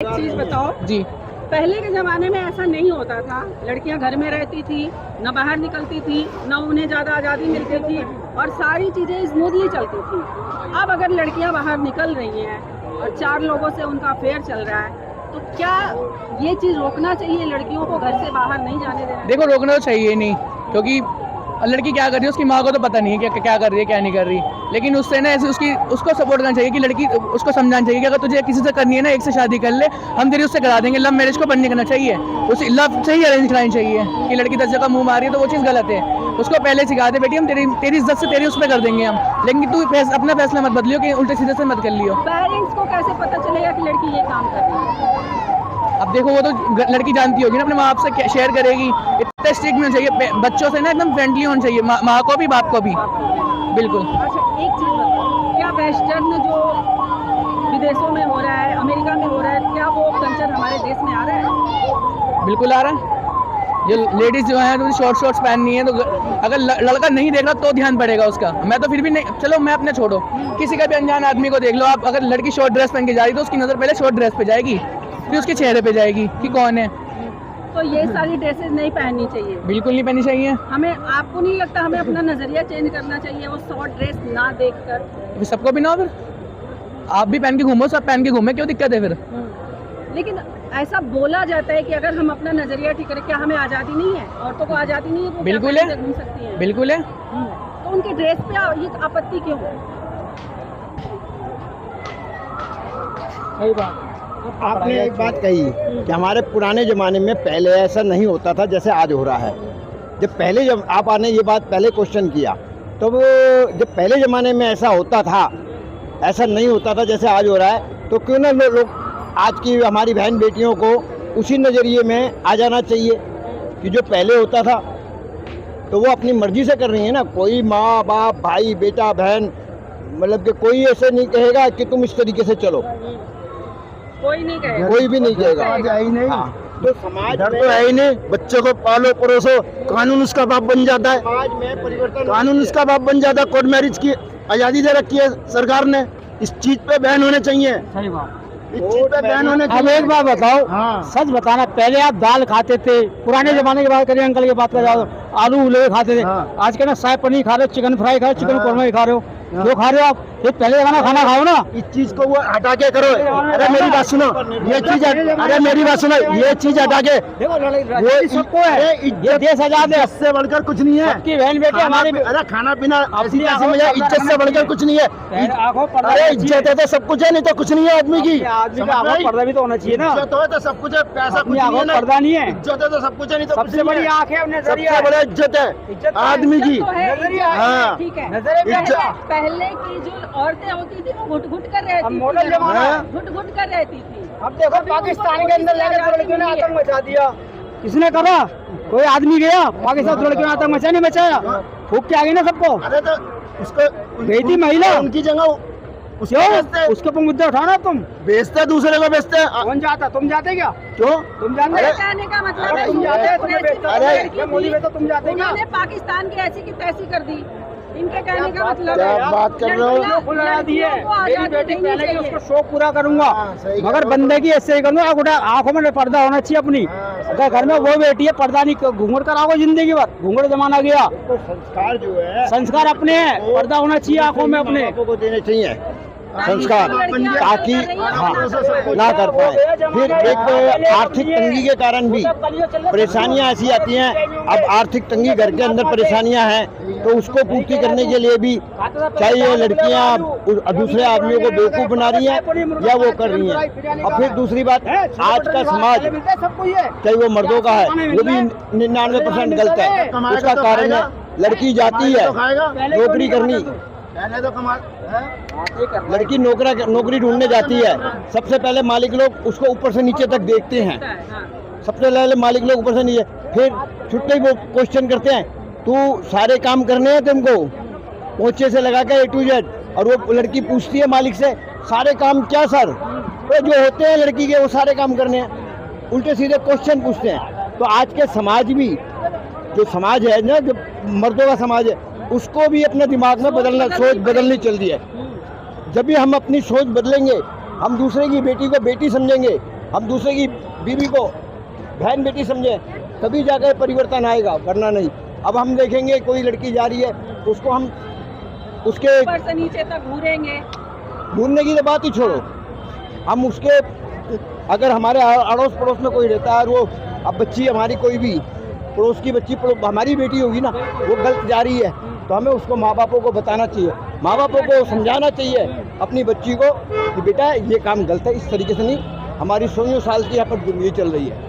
एक चीज बताओ जी। पहले के ज़माने में ऐसा नहीं होता था। लड़कियां घर में रहती थी, न बाहर निकलती थी, न उन्हें ज़्यादा आज़ादी मिलती थी और सारी चीज़ें स्मूथली चलती थी। अब अगर लड़कियां बाहर निकल रही हैं और 4 लोगों से उनका अफेयर चल रहा है, तो क्या ये चीज़ रोकना चाहिए? लड़कियों को घर से बाहर नहीं जाने देना? देखो, रोकना तो चाहिए नहीं, क्योंकि लड़की क्या कर रही है उसकी माँ को तो पता नहीं है कि क्या कर रही है क्या नहीं कर रही। लेकिन उससे ना ऐसे उसको सपोर्ट करना चाहिए कि लड़की उसको समझाना चाहिए कि अगर तुझे किसी से करनी है ना, एक से शादी कर ले, हम तेरी उससे करा देंगे। लव मैरिज को बंद नहीं करना चाहिए, उसे लव से ही अरेंज करानी चाहिए। कि लड़की 10 जगह मुंह मारी है तो वो चीज़ गलत है। उसको पहले सिखा दे, बेटी हम तेरी इज्जत से तेरी उस पर कर देंगे हम, लेकिन तू अपना फैसला मत बदलियो कि उल्टे सीधे से मत कर लियो। पेरेंट्स को कैसे पता चलेगा कि लड़की ये काम कर रही है? अब देखो, वो तो लड़की जानती होगी ना, अपने माँ बाप से शेयर करेगी। इतना स्ट्रिक्ट नहीं चाहिए, बच्चों से ना एकदम फ्रेंडली होना चाहिए, माँ को भी बाप को भी। बिल्कुल। अच्छा, एक चीज़ बताओ, क्या वेस्टर्न जो विदेशों में हो रहा है, अमेरिका में हो रहा है, क्या वो कल्चर हमारे देश में आ रहा है? बिल्कुल आ रहा है। जो लेडीज जो है तो शॉर्ट्स पहननी है, तो अगर लड़का नहीं देख रहा तो ध्यान पड़ेगा उसका। मैं तो फिर भी नहीं, चलो मैं अपने छोड़ो, किसी का भी अनजान आदमी को देख लो आप, अगर लड़की शॉर्ट ड्रेस पहन के जा रही तो उसकी नज़र पहले शॉर्ट ड्रेस पे जाएगी, फिर उसके चेहरे पे जाएगी कि कौन है। तो ये सारी ड्रेसेस नहीं पहननी चाहिए? बिल्कुल नहीं पहननी चाहिए। हमें, आपको नहीं लगता हमें अपना नजरिया चेंज करना चाहिए वो शॉर्ट ड्रेस ना देखकर? फिर सबको भी ना हो, फिर आप भी पहन के घूमो, सब पहन के घूमे, क्यों दिक्कत है फिर? लेकिन ऐसा बोला जाता है कि अगर हम अपना नजरिया ठीक करें, क्या हमें आज़ादी नहीं है? औरतों को आज़ादी नहीं है? वो बिल्कुल क्या है, घूम सकती हैं? बिल्कुल है। तो उनके ड्रेस पे ये आपत्ति क्यों? सही बात। आपने एक बात कही कि हमारे पुराने ज़माने में पहले ऐसा नहीं होता था जैसे आज हो रहा है। जब आपने ये बात पहले क्वेश्चन किया, तो वो जब पहले ज़माने में ऐसा होता था, ऐसा नहीं होता था जैसे आज हो रहा है, तो क्यों ना लोग आज की हमारी बहन बेटियों को उसी नज़रिए में आ जाना चाहिए कि जो पहले होता था। तो वो अपनी मर्जी से कर रही है ना, कोई माँ बाप भाई बेटा बहन, मतलब कि कोई ऐसे नहीं कहेगा कि तुम इस तरीके से चलो, कोई नहीं कहेगा, कोई भी नहीं कहेगा। हाँ, तो समाज डर तो है ही नहीं। बच्चों को पालो परोसो, कानून उसका बाप बन जाता है, समाज में परिवर्तन, कानून उसका बाप बन जाता है। कोर्ट मैरिज की आज़ादी दे रखी है सरकार ने, इस चीज पे बैन होने चाहिए। सही बात। इस चीज पे बैन होने चाहिए। अब एक बात बताओ, हाँ। सच बताना, पहले आप दाल खाते थे, पुराने जमाने की बात करिए, अंकल की बात कर जाओ, आलू उले खाते थे। हाँ। आज के ना शाही पनीर खा रहे हो, चिकन फ्राई खा रहे हो, चिकन हाँ। कोरमा ही खा रहे हो, हाँ। जो खा रहे हो आप, ये पहले जमाना खाना खाओ ना। इस चीज को वो हटा के करो। अरे मेरी बात सुनो, ये चीज, अरे मेरी बात सुनो, ये चीज हटा के, वो सबको है, ये देश आजाद है, इससे बढ़कर कुछ नहीं है। सबकी बहन बेटे हमारी। अरे खाना पीना ऐसी अपनी कैसी मजा, इज्जत से बढ़कर कुछ नहीं है। अरे इज्जत है तो सब कुछ है, नहीं तो कुछ नहीं है आदमी की। आदमी का आंखों पर्दा भी तो होना चाहिए ना। इज्जत हो तो सब कुछ है, पैसा कुछ अपनी नहीं आंखों है ना। पर्दा नहीं है, इज्जत है तो सब कुछ है, नहीं तो कुछ सबसे नहीं बड़ी है। आंख है, नजरिया सबसे बड़ा इज्जत है आदमी की। तो है, नजरिया है। हाँ। ठीक है। इज्जत- पहले की जो औरतें होती थी वो घुट घुट कर रहती अब थी, मॉडल जमाना है। घुट घुट कर रहती थी। अब देखो पाकिस्तान के अंदर जाकर लड़कियों ने आतंक मचा दिया। किसने करा? कोई आदमी गया पाकिस्तान, लड़कियों ने आतंक मचा नहीं मचाया? फूक के आ गई ना सबको। अरे तो उसको गई थी महिला, उनकी जगह क्यों उसके ऊपर मुद्दे उठाना तुम? बेचते दूसरे को बेचते। कौन जाता? तुम जाते क्या? क्यों? तुम जानते? अरे कहने का मतलब अरे है तुम जाते, तुम्हें पूरे बेचता, अरे क्या मोदी बेचता, तुम जाते क्या? उन्होंने पाकिस्तान की ऐसी की तैसी कर दी। इनके कहने का मतलब क्या है बात कर रहे हो? लड़कियां- खुला दी है, लड़कियों को मेरी आजादी बेटी देनी पहले की चाहिए। उसको शौक पूरा करूंगा, हाँ, सही मगर करो। बंदे की ऐसे ही करूंगा, गोटा आंखों में पर्दा होना चाहिए अपनी। हाँ, अगर घर में वो बेटी है, पर्दा नहीं, घूंघट कराओगे जिंदगी भर, घूंघट जमाना गया। तो संस्कार जो है, संस्कार अपने हैं, पर्दा होना चाहिए आंखों में अपने। माँ बापों को देने चाहिए संस्कार, लड़कियां ताकि हाँ, ना कर पाए। फिर एक आर्थिक तंगी के कारण भी परेशानियां ऐसी आती हैं। अब आर्थिक तंगी, घर के अंदर परेशानियां हैं, तो उसको पूर्ति करने के लिए भी चाहे ये लड़कियां दूसरे आदमियों को बेवकूफ़ बना रही हैं या वो कर रही हैं। और फिर दूसरी बात, आज का समाज चाहे वो मर्दों का है, वो भी 99% गलत है। उसका कारण है लड़की जाती है नौकरी करनी, लड़की नौकरी ढूंढने जाती है, सबसे पहले मालिक लोग उसको ऊपर से नीचे तक देखते हैं। सबसे पहले मालिक लोग ऊपर से नीचे, फिर छुट्टे ही वो क्वेश्चन करते हैं, तू सारे काम करने हैं तुमको, पोंछे से लगा के A to Z। और वो लड़की पूछती है मालिक से, सारे काम क्या सर? तो जो होते हैं लड़की के वो सारे काम करने हैं, उल्टे सीधे क्वेश्चन पूछते हैं। तो आज के समाज भी, जो समाज है ना, जो मर्दों का समाज है, उसको भी अपने दिमाग में सोच बदलनी चल रही है। जब भी हम अपनी सोच बदलेंगे, हम दूसरे की बेटी को बेटी समझेंगे, हम दूसरे की बीवी को बहन बेटी समझे, तभी जाकर परिवर्तन आएगा, वरना नहीं। अब हम देखेंगे कोई लड़की जा रही है तो उसको हम उसके ऊपर से नीचे तक घूरेंगे। ढूंढने की तो बात ही छोड़ो, हम उसके अगर हमारे अड़ोस पड़ोस में कोई रहता है और वो अब बच्ची हमारी कोई भी पड़ोस की बच्ची हमारी बेटी होगी ना, वो गलत जा रही है तो हमें उसको माँ बापों को बताना चाहिए, माँ बापों को समझाना चाहिए अपनी बच्ची को कि बेटा ये काम गलत है, इस तरीके से नहीं। हमारी 100 साल की यहाँ पर जिंदगी चल रही है,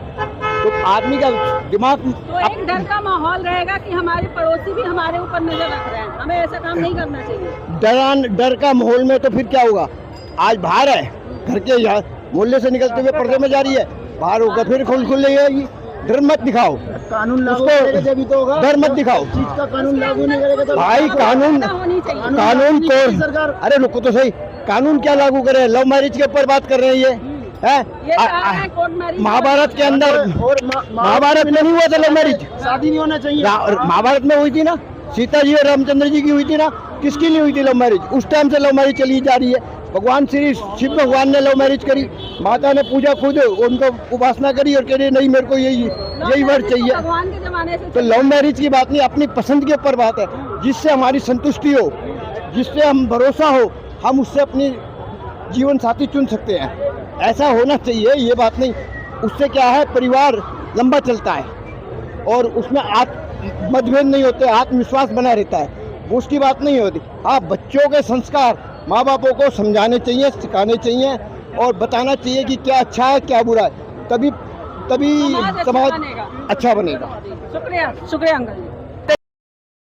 तो आदमी का दिमाग तो एक डर का माहौल रहेगा कि हमारे पड़ोसी भी हमारे ऊपर नजर रख रहे हैं, हमें ऐसा काम नहीं करना चाहिए। डर का माहौल में तो फिर क्या होगा। आज बाहर है, घर के मोहल्ले से निकलते हुए पर्दे में जा रही है, बाहर होकर फिर खुल ले जाएगी। डर मत दिखाओ, कानून लागू उसको करेगा जब ही तो होगा। डर मत दिखाओ। चीज का कानून लागू नहीं करेगा तो भाई कानून होनी चाहिए। कानून तो सरकार अरे रुको तो सही, कानून क्या लागू करे? लव मैरिज के ऊपर बात कर रहे हैं ये ये चाह रहे हैं कोर्ट मैरिज। महाभारत के अंदर और महाभारत में नहीं हुआ था लव मैरिज, शादी नहीं होना चाहिए। महाभारत में हुई थी ना, सीता जी और रामचंद्र जी की हुई थी ना। किसकी नहीं हुई थी लव मैरिज? उस टाइम से लव मैरिज चली जा रही है। भगवान श्री शिव भगवान ने लव मैरिज करी, माता ने पूजा खुद उनको उपासना करी और कह रही नहीं मेरे को यही वर चाहिए। भगवान के जमाने से तो लव मैरिज की बात नहीं, अपनी पसंद के ऊपर बात है। जिससे हमारी संतुष्टि हो, जिससे हम भरोसा हो, हम उससे अपनी जीवन साथी चुन सकते हैं। ऐसा होना चाहिए, ये बात नहीं। उससे क्या है, परिवार लंबा चलता है और उसमें मतभेद नहीं होते, आत्मविश्वास बना रहता है, वो उसकी बात नहीं होती। हाँ, बच्चों के संस्कार माँ बापों को समझाने चाहिए, सिखाने चाहिए और बताना चाहिए कि क्या अच्छा है क्या बुरा है, तभी समाज समाज बनेगा। अच्छा बनेगा। शुक्रिया अंकल जी।